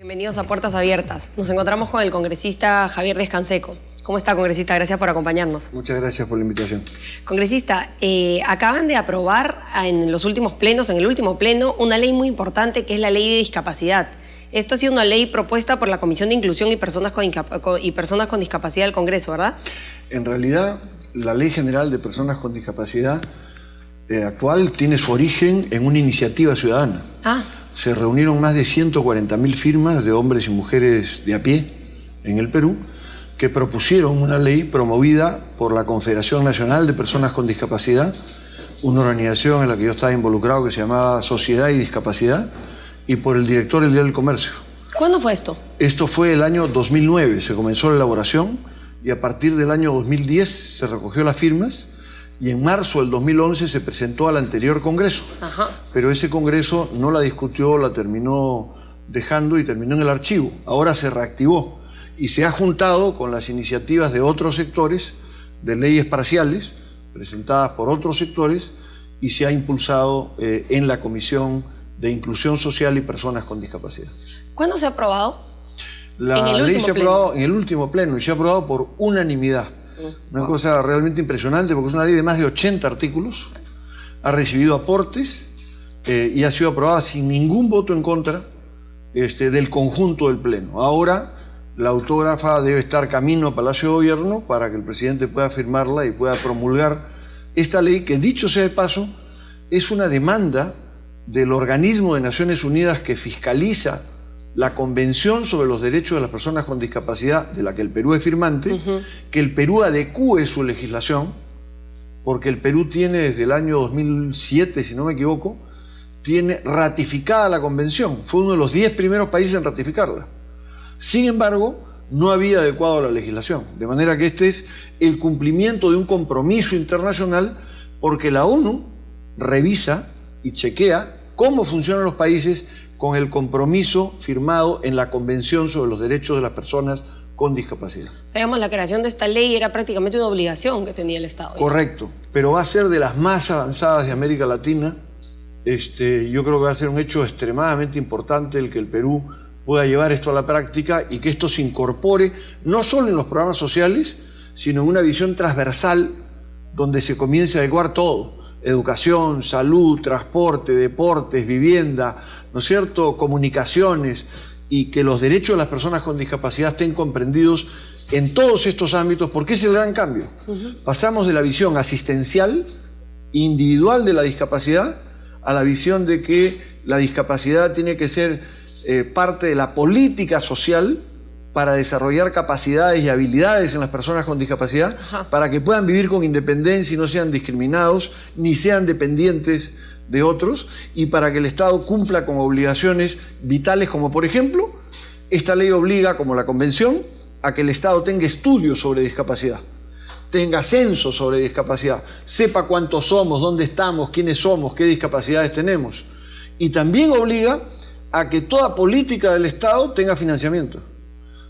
Bienvenidos a Puertas Abiertas. Nos encontramos con el congresista Javier Descanseco. ¿Cómo está, congresista? Gracias por acompañarnos. Muchas gracias por la invitación. Congresista, acaban de aprobar en los últimos plenos, en el último pleno, una ley muy importante que es la Ley de Discapacidad. Esto ha sido una ley propuesta por la Comisión de Inclusión y Personas con Discapacidad del Congreso, ¿verdad? En realidad, la Ley General de Personas con Discapacidad actual tiene su origen en una iniciativa ciudadana. Se reunieron más de 140.000 firmas de hombres y mujeres de a pie en el Perú que propusieron una ley promovida por la Confederación Nacional de Personas con Discapacidad, una organización en la que yo estaba involucrado que se llamaba Sociedad y Discapacidad, y por el director del Diario del Comercio. ¿Cuándo fue esto? Esto fue el año 2009, se comenzó la elaboración y a partir del año 2010 se recogió las firmas y en marzo del 2011 se presentó al anterior Congreso. Pero ese Congreso no la discutió, la terminó dejando y terminó en el archivo. Ahora se reactivó y se ha juntado con las iniciativas de otros sectores, de leyes parciales, presentadas por otros sectores, y se ha impulsado en la Comisión de Inclusión Social y Personas con Discapacidad. ¿Cuándo se ha aprobado? La ley se ha aprobado en el último pleno y se ha aprobado por unanimidad. Una cosa realmente impresionante porque es una ley de más de 80 artículos, ha recibido aportes y ha sido aprobada sin ningún voto en contra del conjunto del pleno. Ahora la autógrafa debe estar camino a Palacio de Gobierno para que el presidente pueda firmarla y pueda promulgar esta ley que, dicho sea de paso, es una demanda del organismo de Naciones Unidas que fiscaliza la Convención sobre los Derechos de las Personas con Discapacidad, de la que el Perú es firmante, que el Perú adecúe su legislación, porque el Perú tiene desde el año 2007, si no me equivoco, tiene ratificada la Convención. Fue uno de los 10 primeros países en ratificarla. Sin embargo, no había adecuado la legislación. De manera que este es el cumplimiento de un compromiso internacional, porque la ONU revisa y chequea cómo funcionan los países con el compromiso firmado en la Convención sobre los Derechos de las Personas con Discapacidad. Sabemos, la creación de esta ley era prácticamente una obligación que tenía el Estado. Correcto, pero va a ser de las más avanzadas de América Latina. Yo creo que va a ser un hecho extremadamente importante el que el Perú pueda llevar esto a la práctica y que esto se incorpore no solo en los programas sociales, sino en una visión transversal donde se comience a adecuar todo: educación, salud, transporte, deportes, vivienda, ¿no es cierto?, comunicaciones, y que los derechos de las personas con discapacidad estén comprendidos en todos estos ámbitos, porque es el gran cambio. Pasamos de la visión asistencial, individual de la discapacidad, a la visión de que la discapacidad tiene que ser parte de la política social para desarrollar capacidades y habilidades en las personas con discapacidad, para que puedan vivir con independencia y no sean discriminados, ni sean dependientes de otros, y para que el Estado cumpla con obligaciones vitales, como por ejemplo, esta ley obliga, como la Convención, a que el Estado tenga estudios sobre discapacidad, tenga censos sobre discapacidad, sepa cuántos somos, dónde estamos, quiénes somos, qué discapacidades tenemos. Y también obliga a que toda política del Estado tenga financiamiento.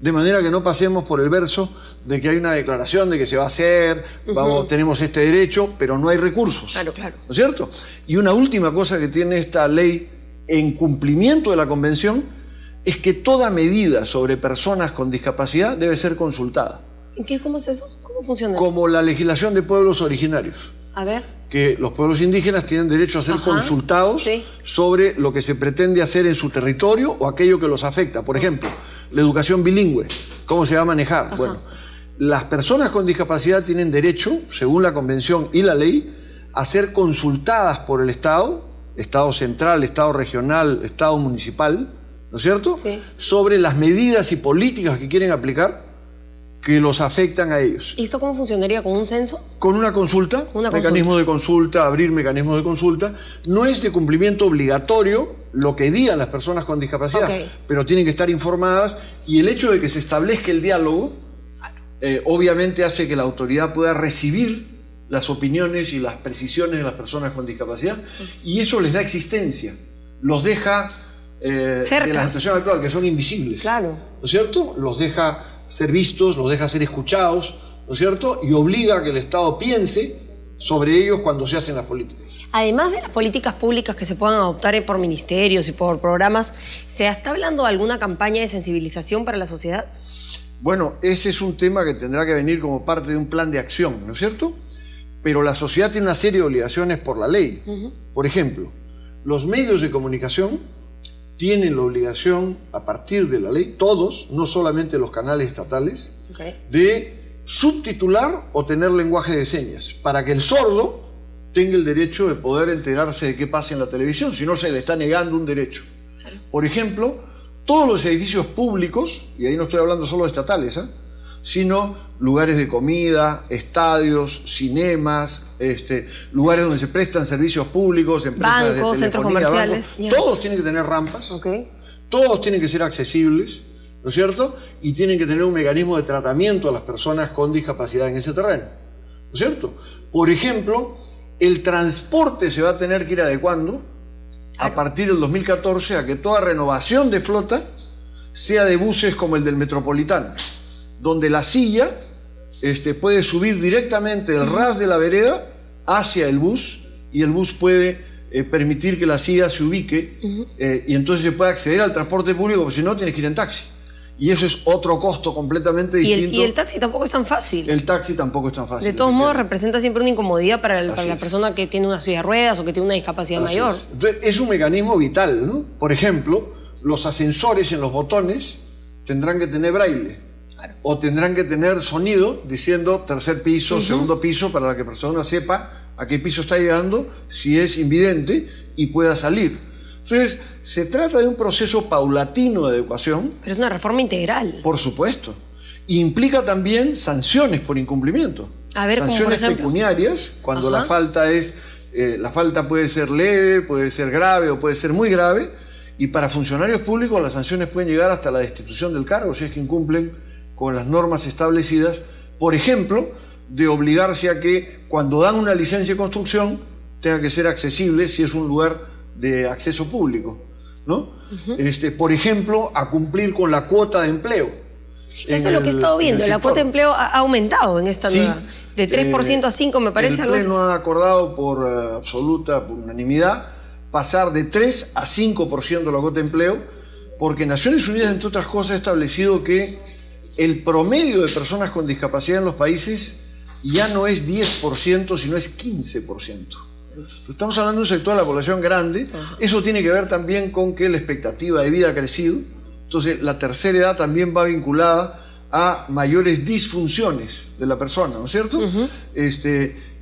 De manera que no pasemos por el verso de que hay una declaración de que se va a hacer, tenemos este derecho, pero no hay recursos. Claro. ¿No es cierto? Y una última cosa que tiene esta ley en cumplimiento de la Convención es que toda medida sobre personas con discapacidad debe ser consultada. ¿Cómo es eso? ¿Cómo funciona eso? Como la legislación de pueblos originarios. A ver. Que los pueblos indígenas tienen derecho a ser consultados sobre lo que se pretende hacer en su territorio o aquello que los afecta. Por ejemplo, la educación bilingüe, ¿cómo se va a manejar? Bueno, las personas con discapacidad tienen derecho, según la Convención y la ley, a ser consultadas por el Estado, Estado central, Estado regional, Estado municipal, ¿no es cierto?, sobre las medidas y políticas que quieren aplicar que los afectan a ellos. ¿Y esto cómo funcionaría? ¿Con un censo? Con una consulta, mecanismos de consulta, abrir mecanismos de consulta. No es de cumplimiento obligatorio lo que digan las personas con discapacidad, pero tienen que estar informadas, y el hecho de que se establezca el diálogo obviamente hace que la autoridad pueda recibir las opiniones y las precisiones de las personas con discapacidad, y eso les da existencia, los deja de la situación actual, que son invisibles. ¿No es cierto? Los deja ser vistos, los deja ser escuchados, ¿no es cierto? Y obliga a que el Estado piense sobre ellos cuando se hacen las políticas. Además de las políticas públicas que se puedan adoptar por ministerios y por programas, ¿se está hablando de alguna campaña de sensibilización para la sociedad? Bueno, ese es un tema que tendrá que venir como parte de un plan de acción, ¿no es cierto? Pero la sociedad tiene una serie de obligaciones por la ley. Por ejemplo, los medios de comunicación tienen la obligación, a partir de la ley, todos, no solamente los canales estatales, de subtitular o tener lenguaje de señas, para que el sordo tenga el derecho de poder enterarse de qué pasa en la televisión, si no se le está negando un derecho. Por ejemplo, todos los edificios públicos, y ahí no estoy hablando solo de estatales, sino lugares de comida, estadios, cinemas, lugares donde se prestan servicios públicos, empresas bancos, de telefonía, centros comerciales. Bancos, todos tienen que tener rampas, todos tienen que ser accesibles, ¿no es cierto? Y tienen que tener un mecanismo de tratamiento a las personas con discapacidad en ese terreno, ¿no es cierto? Por ejemplo, el transporte se va a tener que ir adecuando a partir del 2014 a que toda renovación de flota sea de buses como el del Metropolitano, donde la silla puede subir directamente del ras de la vereda hacia el bus y el bus puede permitir que la silla se ubique y entonces se puede acceder al transporte público, porque si no tienes que ir en taxi. Y eso es otro costo completamente distinto. Y el taxi tampoco es tan fácil. El taxi tampoco es tan fácil. De todos modos, representa siempre una incomodidad para la persona que tiene una silla de ruedas o que tiene una discapacidad mayor. Entonces, es un mecanismo vital, ¿no? Por ejemplo, los ascensores en los botones tendrán que tener braille. O tendrán que tener sonido diciendo tercer piso, segundo piso, para que la persona sepa a qué piso está llegando, si es invidente, y pueda salir. Entonces, se trata de un proceso paulatino de educación. Pero es una reforma integral. Por supuesto. Y implica también sanciones por incumplimiento. A ver, sanciones pecuniarias, cuando la falta puede ser leve, puede ser grave o puede ser muy grave. Y para funcionarios públicos las sanciones pueden llegar hasta la destitución del cargo si es que incumplen con las normas establecidas. Por ejemplo, de obligarse a que cuando dan una licencia de construcción tenga que ser accesible si es un lugar de acceso público, ¿no? Por ejemplo, a cumplir con la cuota de empleo. Eso es lo que he estado viendo. La cuota de empleo ha aumentado en esta nueva. De 3% a 5%, me parece algo así. El Pleno ha acordado por unanimidad, pasar de 3 a 5% la cuota de empleo, porque Naciones Unidas, entre otras cosas, ha establecido que el promedio de personas con discapacidad en los países ya no es 10%, sino es 15%. Estamos hablando de un sector de la población grande. Eso tiene que ver también con que la expectativa de vida ha crecido. Entonces, la tercera edad también va vinculada a mayores disfunciones de la persona, ¿no es cierto?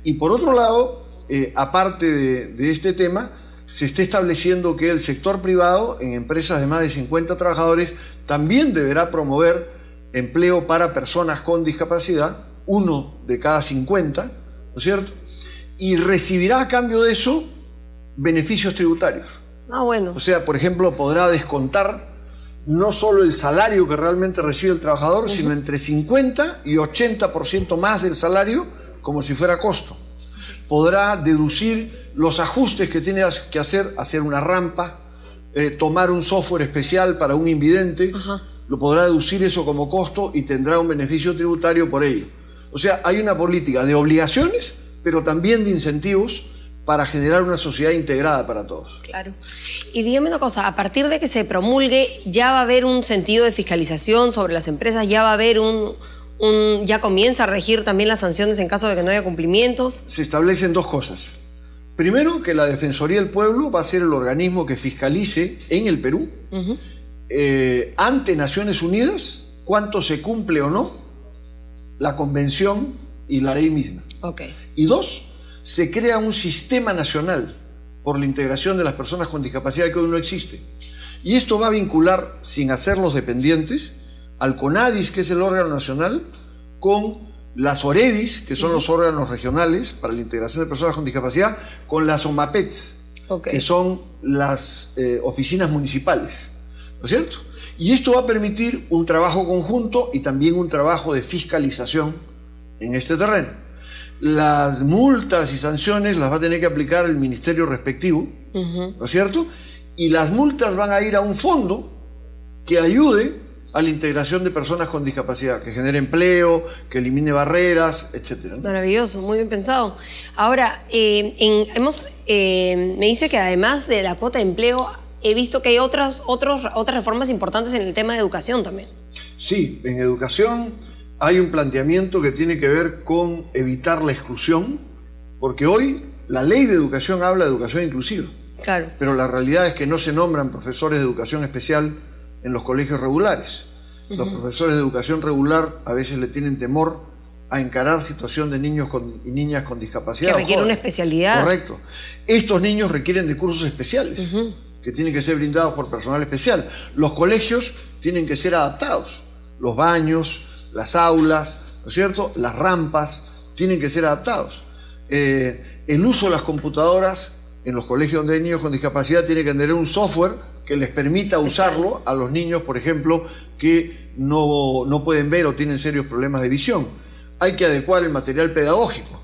Y por otro lado, aparte de este tema, se está estableciendo que el sector privado, en empresas de más de 50 trabajadores, también deberá promover empleo para personas con discapacidad, 1 de cada 50, ¿no es cierto? Y recibirá a cambio de eso beneficios tributarios. Bueno. O sea, por ejemplo, podrá descontar no solo el salario que realmente recibe el trabajador, sino entre 50 y 80% más del salario, como si fuera costo. Podrá deducir los ajustes que tiene que hacer una rampa, tomar un software especial para un invidente, lo podrá deducir eso como costo y tendrá un beneficio tributario por ello. O sea, hay una política de obligaciones, pero también de incentivos para generar una sociedad integrada para todos. Claro. Y dígame una cosa, a partir de que se promulgue, ¿ya va a haber un sentido de fiscalización sobre las empresas? ¿Ya va a haber ya comienza a regir también las sanciones en caso de que no haya cumplimientos? Se establecen dos cosas. Primero, que la Defensoría del Pueblo va a ser el organismo que fiscalice en el Perú, ante Naciones Unidas, cuánto se cumple o no la convención y la ley misma. Y dos, se crea un sistema nacional por la integración de las personas con discapacidad que hoy no existe. Y esto va a vincular, sin hacerlos dependientes, al CONADIS, que es el órgano nacional, con las OREDIS, que son los órganos regionales para la integración de personas con discapacidad, con las OMAPETs, que son las oficinas municipales, ¿no es cierto? Y esto va a permitir un trabajo conjunto y también un trabajo de fiscalización en este terreno. Las multas y sanciones las va a tener que aplicar el ministerio respectivo, ¿no es cierto? Y las multas van a ir a un fondo que ayude a la integración de personas con discapacidad, que genere empleo, que elimine barreras, etc. Maravilloso, muy bien pensado. Ahora, me dice que además de la cuota de empleo, he visto que hay otras reformas importantes en el tema de educación también. Sí, en educación hay un planteamiento que tiene que ver con evitar la exclusión, porque hoy la ley de educación habla de educación inclusiva. Claro. Pero la realidad es que no se nombran profesores de educación especial en los colegios regulares. Los profesores de educación regular a veces le tienen temor a encarar situación de niños y niñas con discapacidad. Que requiere una especialidad. Correcto. Estos niños requieren de cursos especiales, que tienen que ser brindados por personal especial. Los colegios tienen que ser adaptados. Los baños, las aulas, ¿no es cierto? Las rampas tienen que ser adaptados. El uso de las computadoras en los colegios donde hay niños con discapacidad tiene que tener un software que les permita usarlo a los niños, por ejemplo, que no pueden ver o tienen serios problemas de visión. Hay que adecuar el material pedagógico,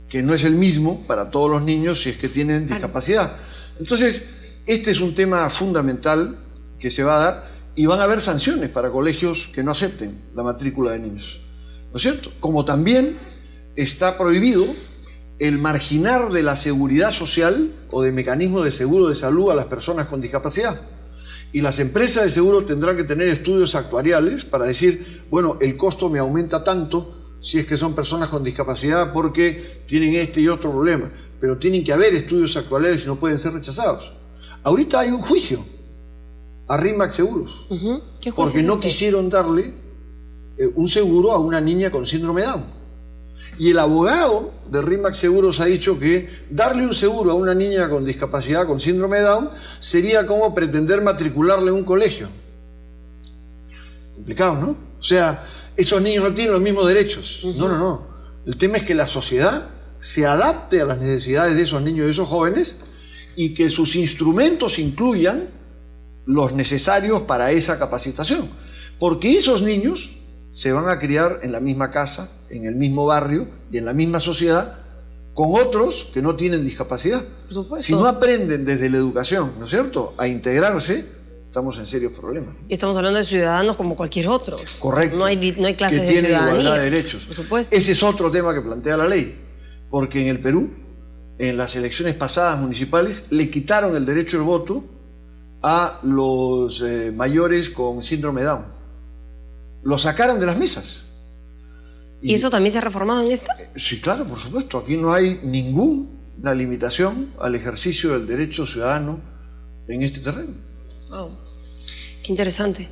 que no es el mismo para todos los niños si es que tienen discapacidad. Entonces, este es un tema fundamental que se va a dar y van a haber sanciones para colegios que no acepten la matrícula de niños, ¿no es cierto? Como también está prohibido el marginar de la seguridad social o de mecanismos de seguro de salud a las personas con discapacidad. Y las empresas de seguro tendrán que tener estudios actuariales para decir, bueno, el costo me aumenta tanto si es que son personas con discapacidad porque tienen este y otro problema. Pero tienen que haber estudios actuariales y no pueden ser rechazados. Ahorita hay un juicio a RIMAC Seguros. ¿Qué juicio porque no quisieron darle un seguro a una niña con síndrome de Down. Y el abogado de RIMAC Seguros ha dicho que darle un seguro a una niña con discapacidad, con síndrome de Down, sería como pretender matricularle en un colegio. Complicado, ¿no? O sea, esos niños no tienen los mismos derechos. No. El tema es que la sociedad se adapte a las necesidades de esos niños y de esos jóvenes y que sus instrumentos incluyan los necesarios para esa capacitación. Porque esos niños se van a criar en la misma casa, en el mismo barrio y en la misma sociedad con otros que no tienen discapacidad. Por supuesto. Si no aprenden desde la educación, ¿no es cierto?, a integrarse, estamos en serios problemas. Y estamos hablando de ciudadanos como cualquier otro. Correcto. No hay clases que de ciudadanía. tienen igualdad de derechos. Por supuesto. Ese es otro tema que plantea la ley, porque en el Perú, en las elecciones pasadas municipales, le quitaron el derecho al voto a los mayores con síndrome de Down. Lo sacaron de las mesas. ¿Y eso también se ha reformado en esta? Sí, claro, por supuesto. Aquí no hay ninguna limitación al ejercicio del derecho ciudadano en este terreno. Wow. Qué interesante.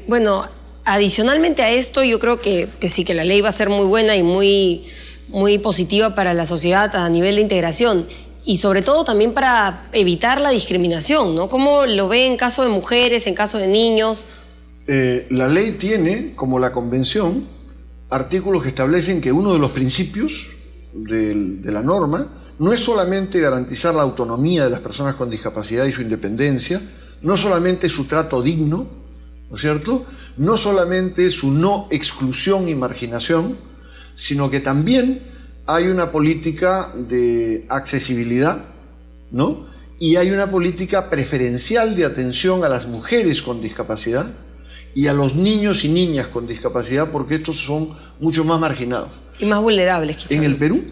Bueno, adicionalmente a esto, yo creo que sí, que la ley va a ser muy buena y muy positiva para la sociedad a nivel de integración. Y sobre todo también para evitar la discriminación, ¿no? ¿Cómo lo ve en caso de mujeres, en caso de niños? La ley tiene, como la convención, artículos que establecen que uno de los principios de la norma no es solamente garantizar la autonomía de las personas con discapacidad y su independencia, no solamente su trato digno, ¿no es cierto?, no solamente su no exclusión y marginación, sino que también hay una política de accesibilidad, ¿no?, y hay una política preferencial de atención a las mujeres con discapacidad y a los niños y niñas con discapacidad, porque estos son mucho más marginados. Y más vulnerables, quizás. En el Perú,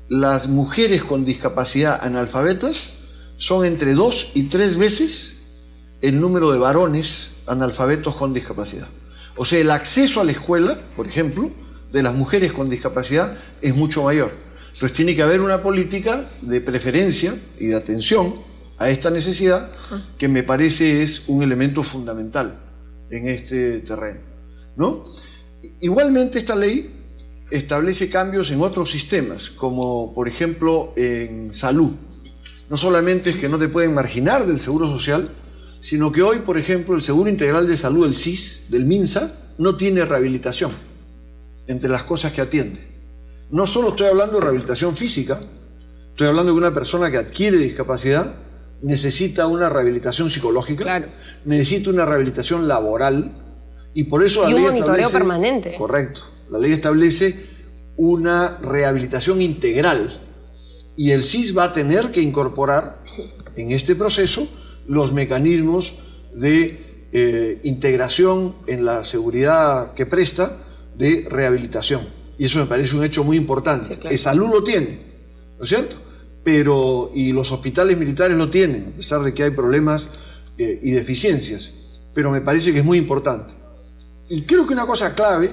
las mujeres con discapacidad analfabetas son entre 2 y 3 veces el número de varones analfabetos con discapacidad. O sea, el acceso a la escuela, por ejemplo, de las mujeres con discapacidad es mucho mayor. Entonces tiene que haber una política de preferencia y de atención a esta necesidad, que me parece es un elemento fundamental en este terreno, ¿no? Igualmente esta ley establece cambios en otros sistemas, como por ejemplo en salud. No solamente es que no te pueden marginar del seguro social, sino que hoy, por ejemplo, el Seguro Integral de Salud, el SIS, del MINSA, no tiene rehabilitación entre las cosas que atiende. No solo estoy hablando de rehabilitación física, estoy hablando de una persona que adquiere discapacidad, necesita una rehabilitación psicológica, claro, necesita una rehabilitación laboral, y por eso la ley un monitoreo permanente. Correcto. La ley establece una rehabilitación integral, y el SIS va a tener que incorporar en este proceso los mecanismos de integración en la seguridad que presta de rehabilitación. Y eso me parece un hecho muy importante. Sí, claro. Salud lo tiene, ¿no es cierto? Y los hospitales militares lo tienen, a pesar de que hay problemas y deficiencias. Pero me parece que es muy importante. Y creo que una cosa clave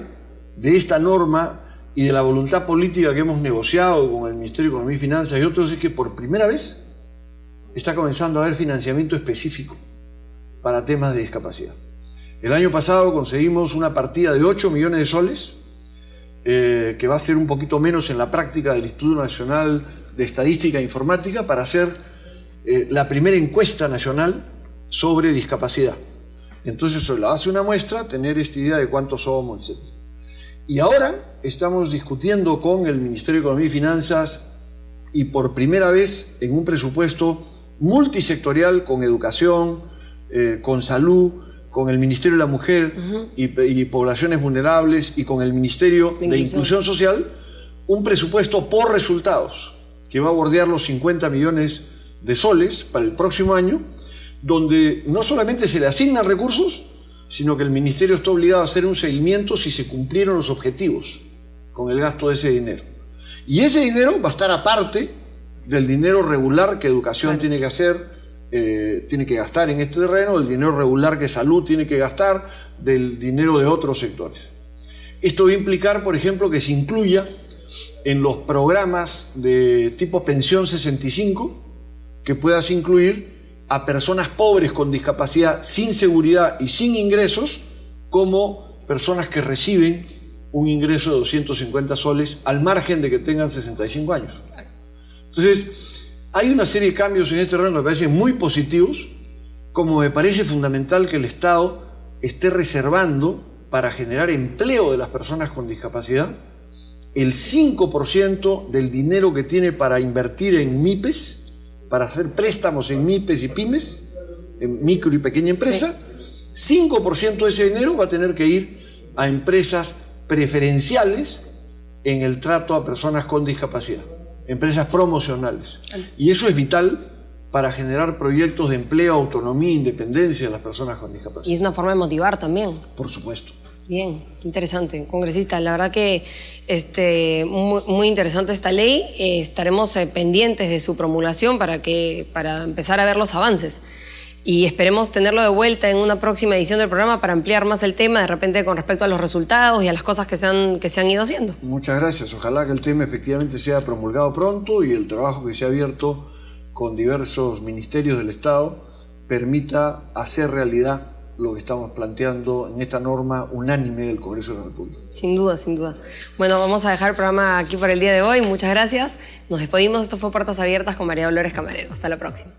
de esta norma y de la voluntad política que hemos negociado con el Ministerio de Economía y Finanzas y otros es que por primera vez está comenzando a haber financiamiento específico para temas de discapacidad. El año pasado conseguimos una partida de 8 millones de soles, que va a ser un poquito menos en la práctica del Instituto Nacional de Estadística e Informática, para hacer la primera encuesta nacional sobre discapacidad. Entonces, sobre la base de una muestra, tener esta idea de cuántos somos, etc. Y ahora estamos discutiendo con el Ministerio de Economía y Finanzas, y por primera vez en un presupuesto multisectorial, con educación, con salud, con el Ministerio de la Mujer y Poblaciones Vulnerables, y con el Ministerio de Inclusión Social, un presupuesto por resultados que va a bordear los 50 millones de soles para el próximo año, donde no solamente se le asignan recursos, sino que el Ministerio está obligado a hacer un seguimiento si se cumplieron los objetivos con el gasto de ese dinero. Y ese dinero va a estar aparte del dinero regular que Educación tiene que hacer, tiene que gastar en este terreno, del dinero regular que Salud tiene que gastar, del dinero de otros sectores. Esto va a implicar, por ejemplo, que se incluya en los programas de tipo pensión 65, que puedas incluir a personas pobres con discapacidad, sin seguridad y sin ingresos, como personas que reciben un ingreso de 250 soles al margen de que tengan 65 años. Entonces, hay una serie de cambios en este terreno que me parecen muy positivos, como me parece fundamental que el Estado esté reservando para generar empleo de las personas con discapacidad el 5% del dinero que tiene para invertir en MIPES, para hacer préstamos en MIPES y pymes, en micro y pequeña empresa. 5% de ese dinero va a tener que ir a empresas preferenciales en el trato a personas con discapacidad, empresas promocionales. Y eso es vital para generar proyectos de empleo, autonomía e independencia de las personas con discapacidad. Y es una forma de motivar también. Por supuesto. Bien, interesante, congresista. La verdad que muy interesante esta ley. Estaremos pendientes de su promulgación para empezar a ver los avances. Y esperemos tenerlo de vuelta en una próxima edición del programa para ampliar más el tema, de repente con respecto a los resultados y a las cosas que se han ido haciendo. Muchas gracias. Ojalá que el tema efectivamente sea promulgado pronto y el trabajo que se ha abierto con diversos ministerios del Estado permita hacer realidad lo que estamos planteando en esta norma unánime del Congreso de la República. Sin duda, sin duda. Bueno, vamos a dejar el programa aquí por el día de hoy. Muchas gracias. Nos despedimos. Esto fue Puertas Abiertas con María Dolores Camarero. Hasta la próxima.